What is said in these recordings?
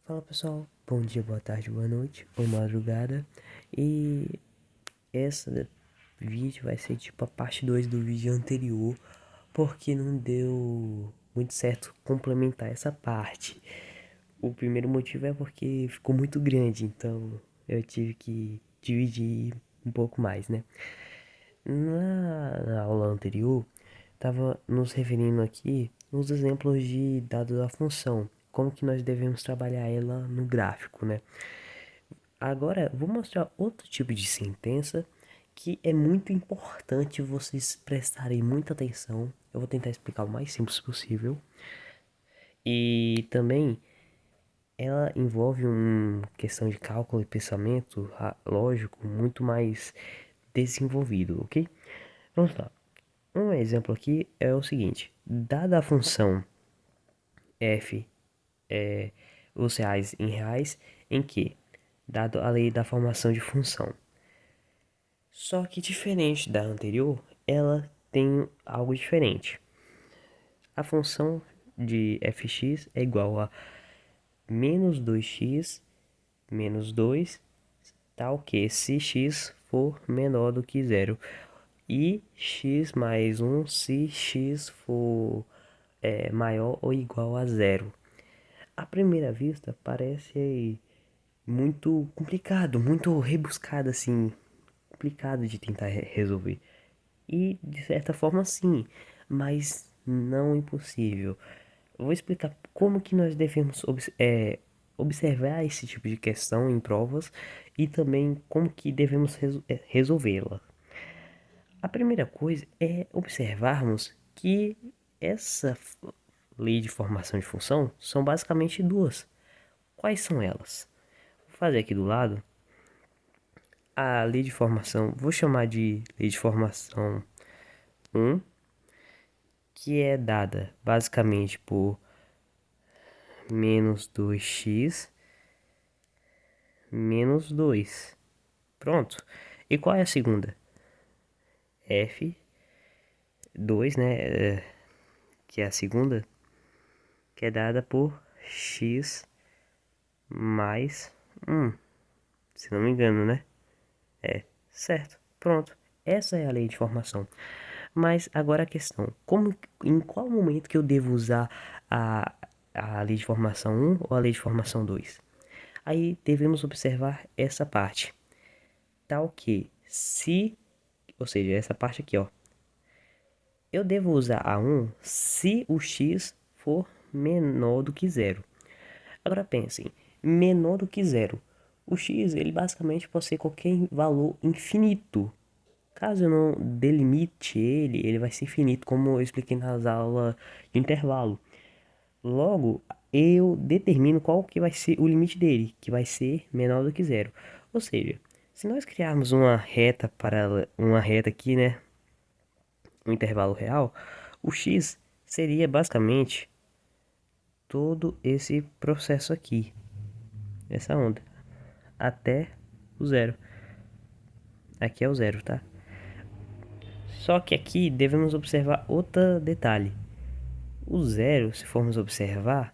Fala pessoal, bom dia, boa tarde, boa noite ou madrugada. E essa vídeo vai ser tipo a parte 2 do vídeo anterior, porque não deu muito certo complementar essa parte. O primeiro motivo é porque ficou muito grande, então eu tive que dividir um pouco mais, né? Na aula anterior, estava nos referindo aqui nos exemplos de dado da função, como que nós devemos trabalhar ela no gráfico, né? Agora, vou mostrar outro tipo de sentença que é muito importante vocês prestarem muita atenção. Eu vou tentar explicar o mais simples possível. E também ela envolve uma questão de cálculo e pensamento lógico muito mais desenvolvido, ok? Vamos lá. Um exemplo aqui é o seguinte: dada a função f os reais em reais, em que, dado a lei da formação de função. Só que diferente da anterior, ela tem algo diferente. A função de fx é igual a menos 2x menos 2, tal que se x for menor do que zero, e x mais 1 se x for maior ou igual a zero. À primeira vista parece muito complicado, muito rebuscado assim, complicado de tentar resolver. E de certa forma sim, mas não impossível. Eu vou explicar como que nós devemos observar esse tipo de questão em provas e também como que devemos resolvê-la. A primeira coisa é observarmos que essa lei de formação de função são basicamente duas. Quais são elas? Vou fazer aqui do lado a lei de formação, vou chamar de lei de formação 1, que é dada basicamente por menos 2x menos 2. Pronto. E qual é a segunda? F2, né? Que é a segunda, que é dada por x mais 1. Se não me engano, né? É, certo. Pronto. Essa é a lei de formação. Mas agora a questão, em qual momento que eu devo usar a, a lei de formação 1 ou a lei de formação 2? Aí devemos observar essa parte, tal que se, ou seja, essa parte aqui, ó, eu devo usar a 1 se o x for menor do que zero. Agora pensem, menor do que zero. O x, ele basicamente pode ser qualquer valor infinito. Caso eu não delimite ele, ele vai ser infinito, como eu expliquei nas aulas de intervalo. Logo, eu determino qual que vai ser o limite dele, que vai ser menor do que zero. Ou seja, se nós criarmos uma reta para uma reta aqui, né, um intervalo real, o x seria basicamente todo esse processo aqui, essa onda, até o zero. Aqui é o zero, tá? Só que aqui devemos observar outro detalhe. O zero, se formos observar,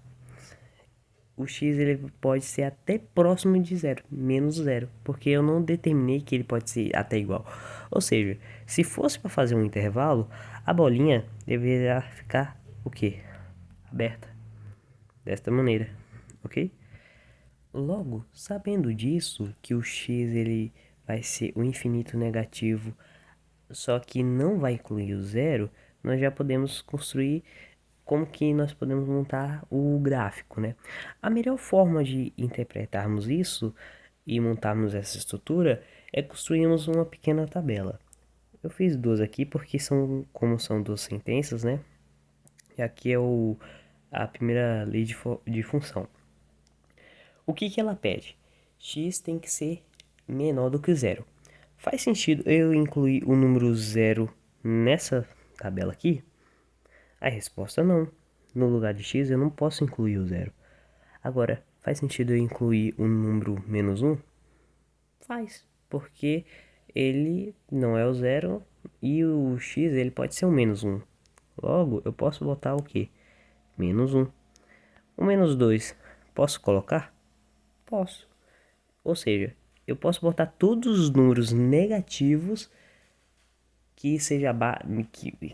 o x ele pode ser até próximo de zero, menos zero, porque eu não determinei que ele pode ser até igual. Ou seja, se fosse para fazer um intervalo, a bolinha deveria ficar o quê? Aberta, desta maneira, ok? Logo, sabendo disso, que o x ele vai ser o infinito negativo, só que não vai incluir o zero, nós já podemos construir como que nós podemos montar o gráfico, né? A melhor forma de interpretarmos isso e montarmos essa estrutura é construirmos uma pequena tabela. Eu fiz duas aqui porque como são duas sentenças, né? E aqui é a primeira lei de função. O que que ela pede? X tem que ser menor do que zero. Faz sentido eu incluir o número zero nessa tabela aqui? A resposta não. No lugar de x eu não posso incluir o zero. Agora, faz sentido eu incluir o número menos 1? Faz, porque ele não é o zero e o x ele pode ser um menos 1. Logo, eu posso botar o quê? Menos 1. O menos 2, posso colocar? Posso. Ou seja, eu posso botar todos os números negativos que seja,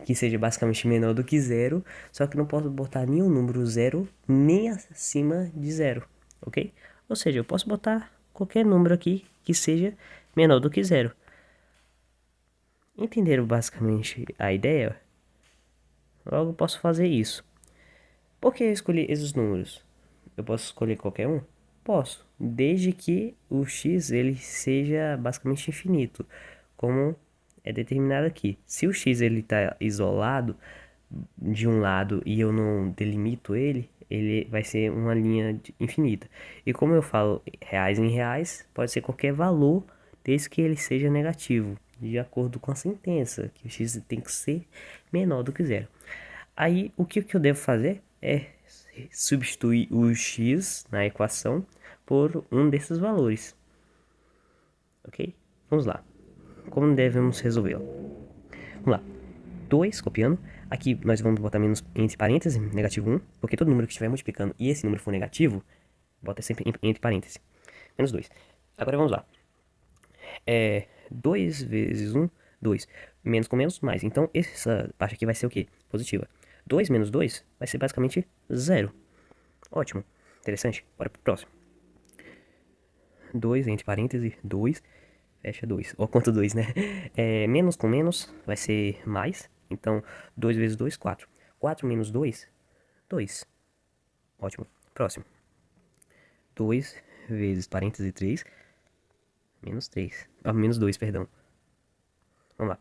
que seja basicamente menor do que zero, só que não posso botar nenhum número zero nem acima de zero, ok? Ou seja, eu posso botar qualquer número aqui que seja menor do que zero. Entenderam basicamente a ideia? Logo eu posso fazer isso. Por que eu escolhi esses números? Eu posso escolher qualquer um? Posso, desde que o x ele seja basicamente infinito, como é determinado aqui. Se o x ele está isolado de um lado e eu não delimito ele, ele vai ser uma linha infinita. E como eu falo reais em reais, pode ser qualquer valor desde que ele seja negativo, de acordo com a sentença, que o x tem que ser menor do que zero. Aí o que eu devo fazer é substituir o x na equação por um desses valores. Ok? Vamos lá. Como devemos resolvê-lo? Vamos lá. 2, copiando. Aqui nós vamos botar menos entre parênteses, negativo 1, porque todo número que estiver multiplicando e esse número for negativo, bota sempre entre parênteses. Menos 2. Agora vamos lá. 2 vezes 1, 2. Menos com menos, mais. Então essa parte aqui vai ser o quê? Positiva. 2 menos 2 vai ser basicamente 0. Ótimo. Interessante. Bora pro próximo. 2 entre parênteses, 2, fecha 2. Ó, quanto 2, né? Menos com menos vai ser mais. Então, 2 vezes 2, 4. 4 menos 2, 2. Ótimo. Próximo. 2 vezes parêntese 3, menos 3. Ah, menos 2, perdão. Vamos lá.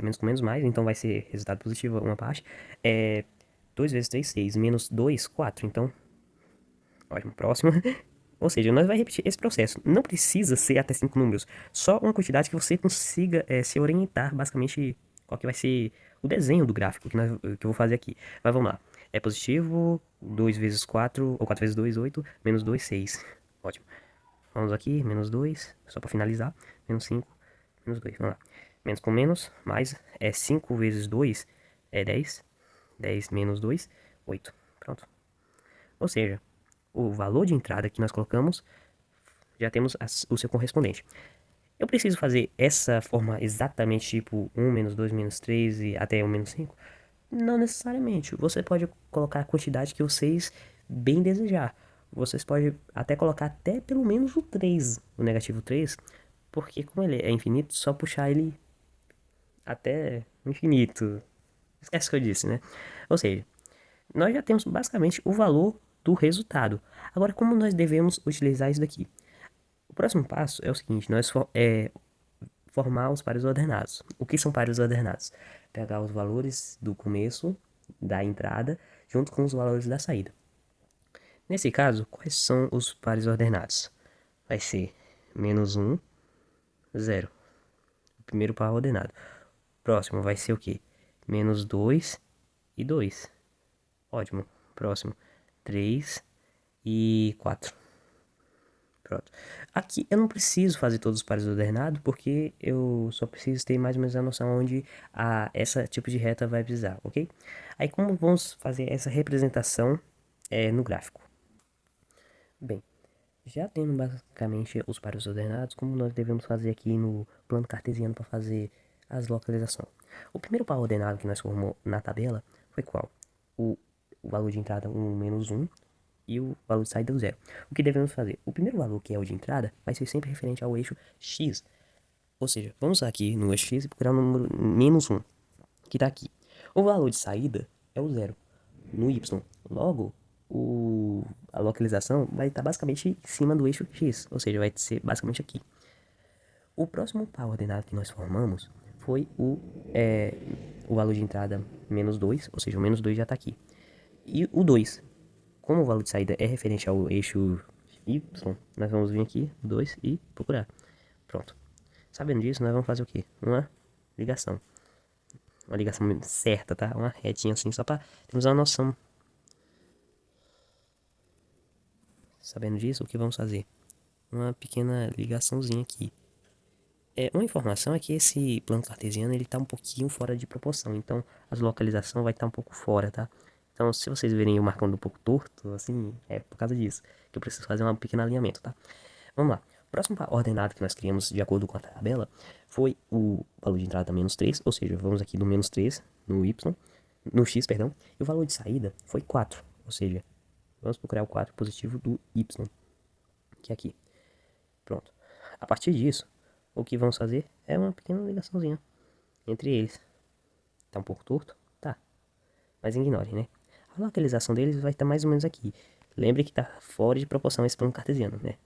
Menos com menos mais, então vai ser resultado positivo uma parte. 2 vezes 3, 6. Menos 2, 4. Então, ótimo. Próximo. Ou seja, nós vamos repetir esse processo. Não precisa ser até 5 números. Só uma quantidade que você consiga se orientar, basicamente, qual que vai ser o desenho do gráfico que eu vou fazer aqui. Mas vamos lá. É positivo, 2 vezes 4, ou 4 vezes 2, 8, menos 2, 6. Ótimo. Vamos aqui, menos 2, só para finalizar. Menos 5, menos 2, vamos lá. Menos com menos, mais, 5 vezes 2 é 10. 10 menos 2, 8. Pronto. Ou seja, o valor de entrada que nós colocamos, já temos o seu correspondente. Eu preciso fazer essa forma exatamente tipo 1 menos 2 menos 3 e até 1 menos 5? Não necessariamente. Você pode colocar a quantidade que vocês bem desejar. Vocês podem até colocar até pelo menos o 3, o negativo 3, porque como ele é infinito, só puxar ele até infinito. Esquece o que eu disse, né? Ou seja, nós já temos basicamente o valor do resultado. Agora, como nós devemos utilizar isso daqui? O próximo passo é o seguinte, formar os pares ordenados. O que são pares ordenados? Pegar os valores do começo, da entrada, junto com os valores da saída. Nesse caso, quais são os pares ordenados? Vai ser menos 1, 0. O primeiro par ordenado. Próximo vai ser o quê? Menos 2 e 2. Ótimo. Próximo, 3 e 4. Pronto. Aqui eu não preciso fazer todos os pares ordenados, porque eu só preciso ter mais ou menos a noção onde essa tipo de reta vai pisar, ok? Aí como vamos fazer essa representação no gráfico? Bem, já tendo basicamente os pares ordenados, como nós devemos fazer aqui no plano cartesiano para fazer as localizações? O primeiro par ordenado que nós formamos na tabela foi qual? O valor de entrada 1 menos 1 e o valor de saída 0. O que devemos fazer? O primeiro valor, que é o de entrada, vai ser sempre referente ao eixo x. Ou seja, vamos aqui no eixo x e procurar o número menos 1, que está aqui. O valor de saída é o 0 no y. Logo, a localização vai estar basicamente em cima do eixo x, ou seja, vai ser basicamente aqui. O próximo par ordenado que nós formamos foi o valor de entrada menos 2, ou seja, o menos 2 já está aqui. E o 2, como o valor de saída é referente ao eixo y, nós vamos vir aqui, 2 e procurar. Pronto. Sabendo disso, nós vamos fazer o quê? Uma ligação. Uma ligação certa, tá? Uma retinha assim, só para termos uma noção. Sabendo disso, o que vamos fazer? Uma pequena ligaçãozinha aqui. Uma informação é que esse plano cartesiano ele tá um pouquinho fora de proporção, então a localização vai estar um pouco fora, tá? Então, se vocês verem eu marcando um pouco torto, assim, é por causa disso. que eu preciso fazer um pequeno alinhamento, tá? Vamos lá. O próximo ordenado que nós criamos de acordo com a tabela foi o valor de entrada menos 3, ou seja, vamos aqui do menos 3 no y, no x, perdão, e o valor de saída foi 4, ou seja, vamos procurar o 4 positivo do y, que é aqui. Pronto. A partir disso, o que vamos fazer é uma pequena ligaçãozinha entre eles. Tá um pouco torto? Tá. Mas ignore, né? A localização deles vai estar mais ou menos aqui. Lembre que está fora de proporção esse plano cartesiano, né?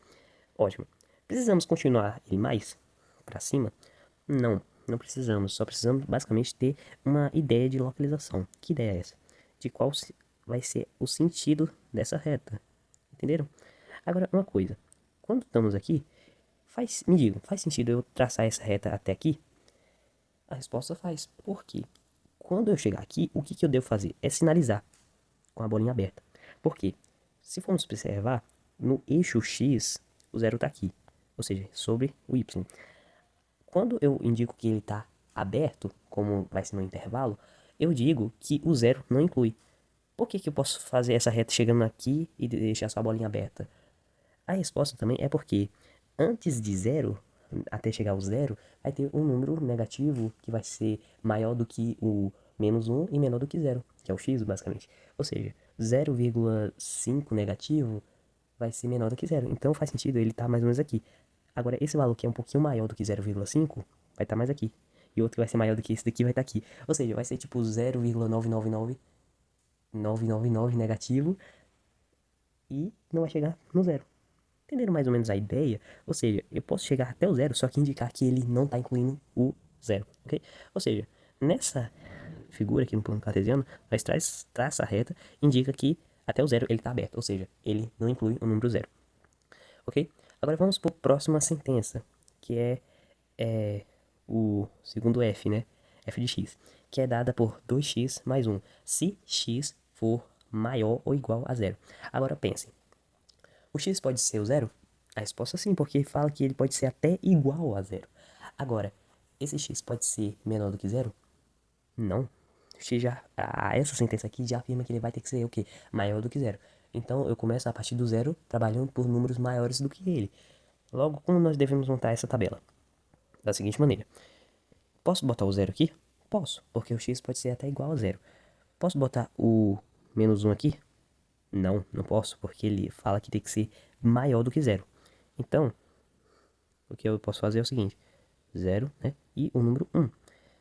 Ótimo. Precisamos continuar ele mais para cima? Não, não precisamos. Só precisamos basicamente ter uma ideia de localização. Que ideia é essa? De qual vai ser o sentido dessa reta. Entenderam? Agora, uma coisa. Quando estamos aqui, me digam, faz sentido eu traçar essa reta até aqui? A resposta faz. Por quê? Quando eu chegar aqui, o que eu devo fazer? É sinalizar com a bolinha aberta. Por quê? Se formos observar, no eixo X, o zero está aqui. Ou seja, sobre o Y. Quando eu indico que ele está aberto, como vai ser no intervalo, eu digo que o zero não inclui. Por que eu posso fazer essa reta chegando aqui e deixar só a bolinha aberta? A resposta também é porque antes de zero, até chegar ao zero, vai ter um número negativo que vai ser maior do que o menos 1 e menor do que zero, que é o x basicamente. Ou seja, 0,5 negativo vai ser menor do que zero. Então faz sentido ele estar mais ou menos aqui. Agora, esse valor que é um pouquinho maior do que 0,5 vai estar mais aqui. E outro que vai ser maior do que esse daqui vai estar aqui. Ou seja, vai ser tipo 0,999999 negativo e não vai chegar no zero. Entenderam mais ou menos a ideia? Ou seja, eu posso chegar até o zero, só que indicar que ele não está incluindo o zero, ok? Ou seja, nessa figura aqui no plano cartesiano, nós traça a reta, indica que até o zero ele está aberto, ou seja, ele não inclui o número zero, ok? Agora vamos para a próxima sentença, que é o segundo f, né? F de x, que é dada por 2x mais 1, se x for maior ou igual a zero. Agora pensem, o x pode ser o zero? A resposta é sim, porque fala que ele pode ser até igual a zero. Agora, esse x pode ser menor do que zero? Não. Essa sentença aqui já afirma que ele vai ter que ser o quê? Maior do que zero. Então, eu começo a partir do zero, trabalhando por números maiores do que ele. Logo, como nós devemos montar essa tabela? Da seguinte maneira. Posso botar o zero aqui? Posso, porque o x pode ser até igual a zero. Posso botar o menos 1 aqui? Não, não posso, porque ele fala que tem que ser maior do que zero. Então, o que eu posso fazer é o seguinte: 0, né? E o número 1.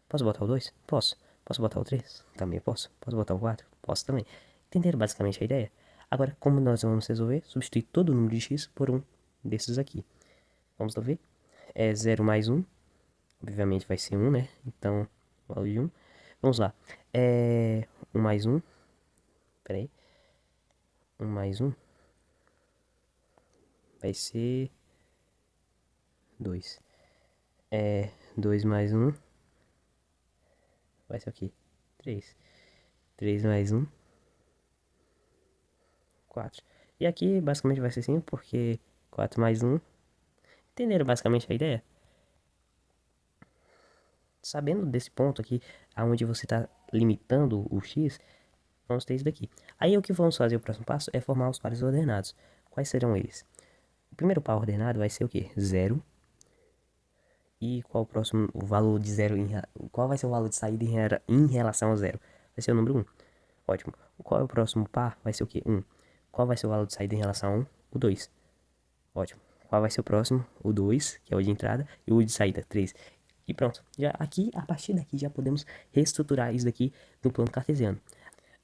Posso botar o 2? Posso. Posso botar o 3? Também posso. Posso botar o 4? Posso também. Entenderam basicamente a ideia? Agora, como nós vamos resolver? Substituir todo o número de x por um desses aqui. Vamos ver? É 0 mais 1. Obviamente vai ser 1, né? Então, valor de 1. Vamos lá. É 1 mais 1. Pera aí. 1 mais 1 vai ser 2. 2 mais 1 vai ser o quê? 3. 3 mais 1, 4. E aqui basicamente vai ser 5, porque 4 mais 1. Entenderam basicamente a ideia? Sabendo desse ponto aqui, aonde você está limitando o x, vamos ter isso daqui. Aí o que vamos fazer, o próximo passo, é formar os pares ordenados. Quais serão eles? O primeiro par ordenado vai ser o quê? 0. E qual o próximo o valor de 0? Qual vai ser o valor de saída em relação ao 0? Vai ser o número 1. Ótimo. Qual é o próximo par? Vai ser o quê? 1. Qual vai ser o valor de saída em relação a 1? O 2. Ótimo. Qual vai ser o próximo? O 2, que é o de entrada, e o de saída, 3. E pronto. Já aqui, a partir daqui, já podemos reestruturar isso daqui no plano cartesiano.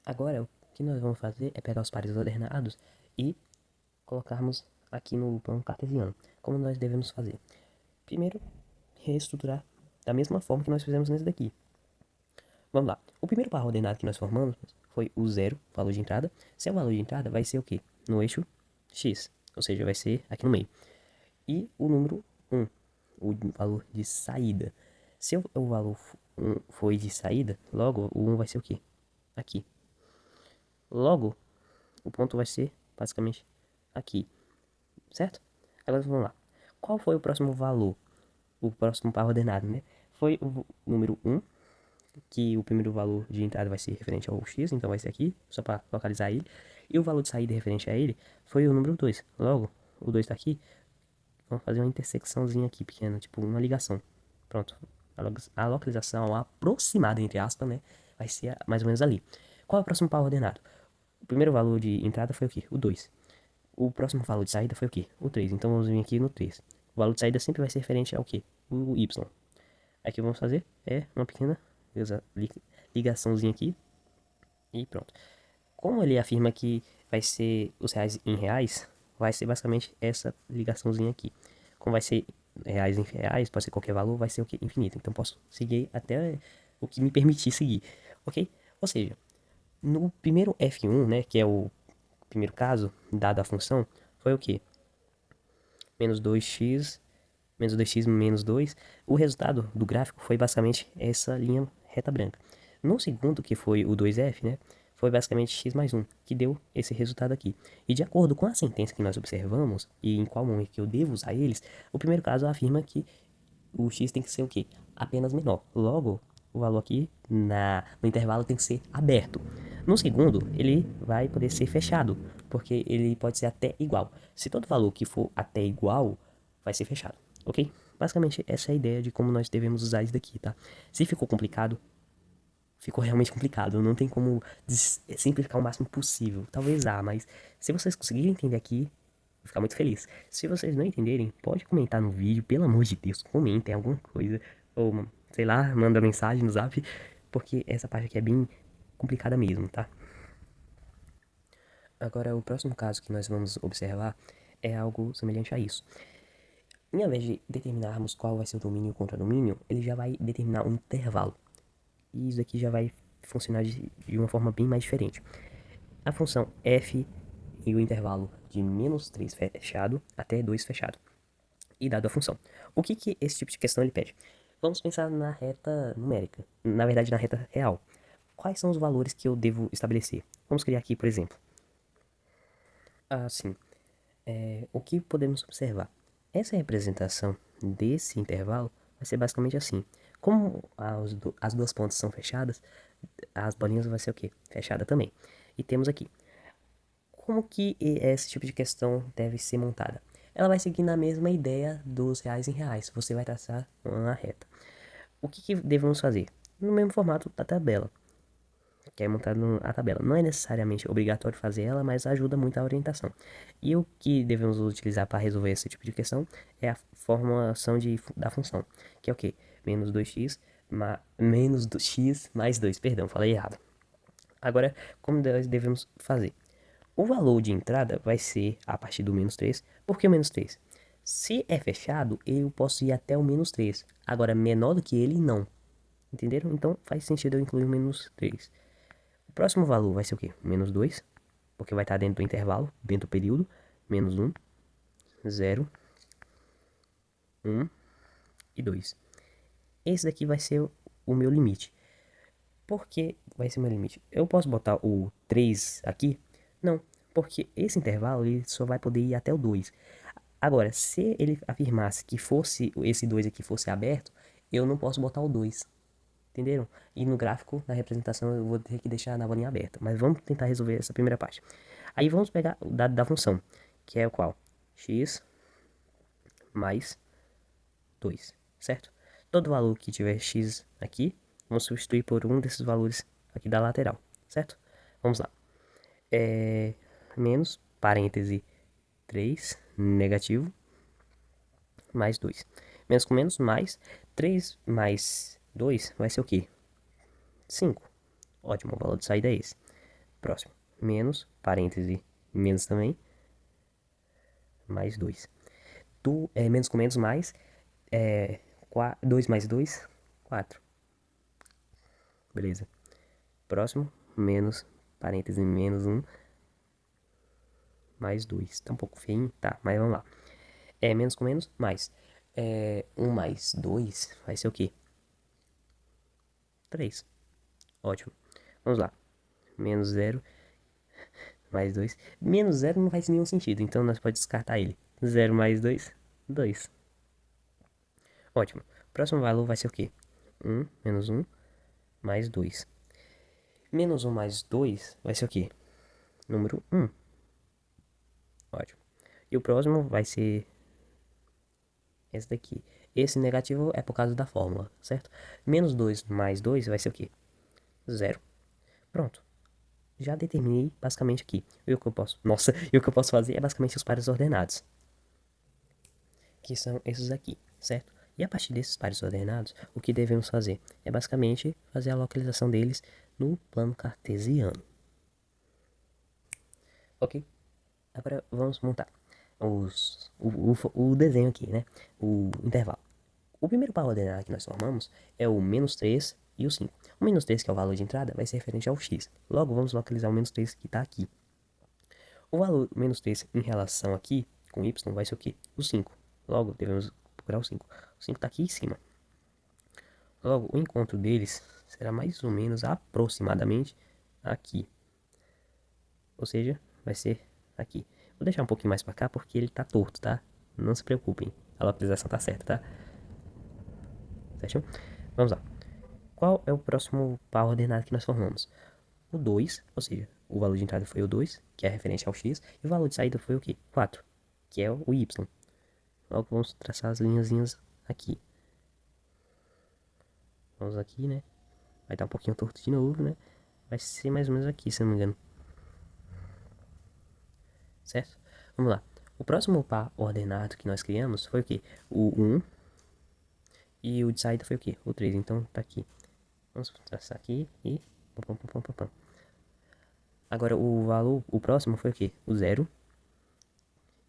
Agora, o que nós vamos fazer é pegar os pares ordenados e colocarmos aqui no plano cartesiano. Como nós devemos fazer? Primeiro, reestruturar da mesma forma que nós fizemos nesse daqui. Vamos lá. O primeiro par ordenado que nós formamos foi o 0, valor de entrada. Seu valor de entrada vai ser o quê? No eixo x, ou seja, vai ser aqui no meio. E o número 1, o valor de saída. Se o valor 1 foi de saída, logo o 1 vai ser o quê? Aqui. Logo, o ponto vai ser basicamente aqui, certo? Agora vamos lá. Qual foi o próximo valor? O próximo par ordenado, né? Foi o número 1, que o primeiro valor de entrada vai ser referente ao x, então vai ser aqui, só para localizar ele. E o valor de saída referente a ele foi o número 2. Logo, o 2 tá aqui. Vamos fazer uma intersecçãozinha aqui pequena, tipo uma ligação. Pronto. A localização aproximada, entre aspas, né? Vai ser mais ou menos ali. Qual é o próximo par ordenado? O primeiro valor de entrada foi o quê? O 2. O próximo valor de saída foi o quê? O 3. Então vamos vir aqui no 3. O valor de saída sempre vai ser referente ao quê? O Y. Aí o que vamos fazer é uma pequena ligaçãozinha aqui. E pronto. Como ele afirma que vai ser os reais em reais, vai ser basicamente essa ligaçãozinha aqui. Como vai ser reais em reais, pode ser qualquer valor, vai ser o que? Infinito. Então posso seguir até o que me permitir seguir, ok? Ou seja, no primeiro F1, né, que é o primeiro caso, dada a função, foi o que? Menos 2x, menos 2x menos 2. O resultado do gráfico foi basicamente essa linha reta branca. No segundo, que foi o 2F, né, foi basicamente x mais 1, que deu esse resultado aqui. E de acordo com a sentença que nós observamos, e em qual momento que eu devo usar eles, o primeiro caso afirma que o x tem que ser o quê? Apenas menor. Logo, o valor aqui no intervalo tem que ser aberto. No segundo, ele vai poder ser fechado, porque ele pode ser até igual. Se todo valor que for até igual, vai ser fechado, ok? Basicamente, essa é a ideia de como nós devemos usar isso daqui, tá? Se ficou complicado, ficou realmente complicado. Não tem como simplificar o máximo possível. Talvez mas se vocês conseguirem entender aqui, vou ficar muito feliz. Se vocês não entenderem, pode comentar no vídeo, pelo amor de Deus, comentem alguma coisa. Ou, sei lá, manda mensagem no zap, porque essa parte aqui é bem complicada mesmo, tá? Agora, o próximo caso que nós vamos observar é algo semelhante a isso. Em vez de determinarmos qual vai ser o domínio e o contradomínio, ele já vai determinar um intervalo. E isso aqui já vai funcionar de uma forma bem mais diferente. A função f e o intervalo de menos 3 fechado até 2 fechado. E dado a função. O que esse tipo de questão ele pede? Vamos pensar na reta numérica. Na verdade, na reta real. Quais são os valores que eu devo estabelecer? Vamos criar aqui, por exemplo. Assim, o que podemos observar? Essa representação desse intervalo vai ser basicamente assim. Como as duas pontas são fechadas, as bolinhas vai ser o quê? Fechada também. E temos aqui. Como que esse tipo de questão deve ser montada? Ela vai seguir na mesma ideia dos reais em reais. Você vai traçar uma reta. O que devemos fazer? No mesmo formato da tabela, que é montado a tabela. Não é necessariamente obrigatório fazer ela, mas ajuda muito a orientação. E o que devemos utilizar para resolver esse tipo de questão é a formulação da função, que é o quê? Menos 2x, menos x mais 2, perdão, falei errado. Agora, como nós devemos fazer? O valor de entrada vai ser a partir do menos 3. Por que o menos 3? Se é fechado, eu posso ir até o menos 3. Agora, menor do que ele, não. Entenderam? Então, faz sentido eu incluir o menos 3. O próximo valor vai ser o quê? Menos 2, porque vai estar dentro do intervalo, dentro do período. Menos 1, 0, 1 e 2. Esse daqui vai ser o meu limite. Por que vai ser o meu limite? Eu posso botar o 3 aqui? Não, porque esse intervalo ele só vai poder ir até o 2. Agora, se ele afirmasse que fosse esse 2 aqui fosse aberto, eu não posso botar o 2. Entenderam? E no gráfico, na representação, eu vou ter que deixar na bolinha aberta. Mas vamos tentar resolver essa primeira parte. Aí vamos pegar o dado da função, que é o qual? X mais 2, certo? Todo valor que tiver x aqui, vamos substituir por um desses valores aqui da lateral, certo? Vamos lá. Menos, parêntese, 3, negativo, mais 2. Menos com menos, mais 3 mais 2 vai ser o quê? 5. Ótimo, o valor de saída é esse. Próximo. Menos, parêntese, menos também, mais 2. Menos com menos, mais 2 mais 2, 4. Beleza. Próximo, menos, parêntese, menos 1, mais 2. Tá um pouco feio, tá, mas vamos lá. Menos com menos, mais. 1 mais 2 vai ser o quê? 3. Ótimo. Vamos lá. Menos 0 mais 2. Menos 0 não faz nenhum sentido, então nós podemos descartar ele. 0 mais 2, 2. Ótimo. Próximo valor vai ser o quê? 1 menos 1 mais 2. Menos 1 mais 2 vai ser o quê? número 1. Ótimo. E o próximo vai ser esse daqui. Esse negativo é por causa da fórmula, certo? Menos 2 mais 2 vai ser o quê? 0. Pronto. Já determinei basicamente aqui. E o que eu posso... Nossa, e o que eu posso fazer é basicamente os pares ordenados. Que são esses aqui, certo? E a partir desses pares ordenados, o que devemos fazer? É basicamente fazer a localização deles no plano cartesiano. Ok? Agora vamos montar o desenho aqui, né? O intervalo. O primeiro par ordenado que nós formamos é o menos 3 e o 5. O menos 3, que é o valor de entrada, vai ser referente ao x. Logo, vamos localizar o menos 3 que está aqui. O valor menos 3 em relação aqui, com y, vai ser o quê? O 5. Logo, devemos procurar o 5. O 5 está aqui em cima. Logo, o encontro deles será mais ou menos aproximadamente aqui. Ou seja, vai ser aqui. Vou deixar um pouquinho mais para cá porque ele está torto, tá? Não se preocupem, a localização está certa, tá? Certinho? Vamos lá. Qual é o próximo par ordenado que nós formamos? O 2, ou seja, o valor de entrada foi o 2, que é referente ao x, e o valor de saída foi o quê? 4, que é o y. Logo vamos traçar as linhazinhas aqui. Vamos aqui, né? Vai dar um pouquinho torto de novo, né? Vai ser mais ou menos aqui, se não me engano. Certo? Vamos lá. O próximo par ordenado que nós criamos foi o quê? O 1. E o de saída foi o quê? O 3. Então tá aqui. Vamos traçar aqui e... Pam, pam, pam, pam, pam. Agora o valor, o próximo foi o quê? O 0.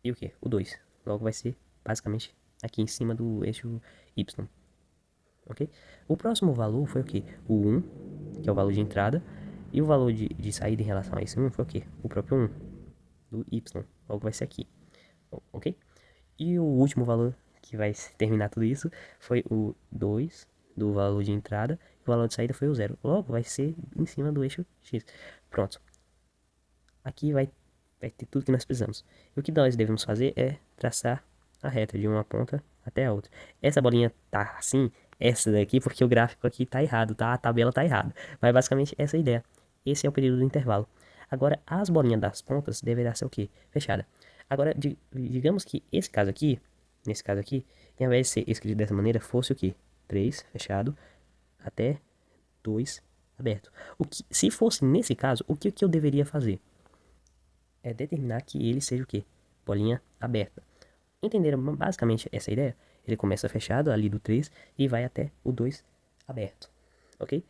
E o quê? O 2. Logo vai ser basicamente aqui em cima do eixo Y. Ok? O próximo valor foi o quê? O 1, que é o valor de entrada. E o valor de saída em relação a esse 1 foi o quê? O próprio 1 do Y. Logo vai ser aqui. Ok? E o último valor que vai terminar tudo isso foi o 2 do valor de entrada. E o valor de saída foi o 0. Logo vai ser em cima do eixo X. Pronto. Aqui vai ter tudo que nós precisamos. E o que nós devemos fazer é traçar a reta de uma ponta até a outra. Essa bolinha tá assim, essa daqui, porque o gráfico aqui tá errado, tá? A tabela tá errada. Mas basicamente essa é a ideia. Esse é o período do intervalo. Agora, as bolinhas das pontas deverá ser o quê? Fechada. Agora, digamos que esse caso aqui, nesse caso aqui, ao invés de ser escrito dessa maneira, fosse o quê? 3 fechado até 2 aberto. Se fosse nesse caso, o que eu deveria fazer? É determinar que ele seja o quê? Bolinha aberta. Entenderam basicamente essa ideia? Ele começa fechado ali do 3 e vai até o 2 aberto. Ok?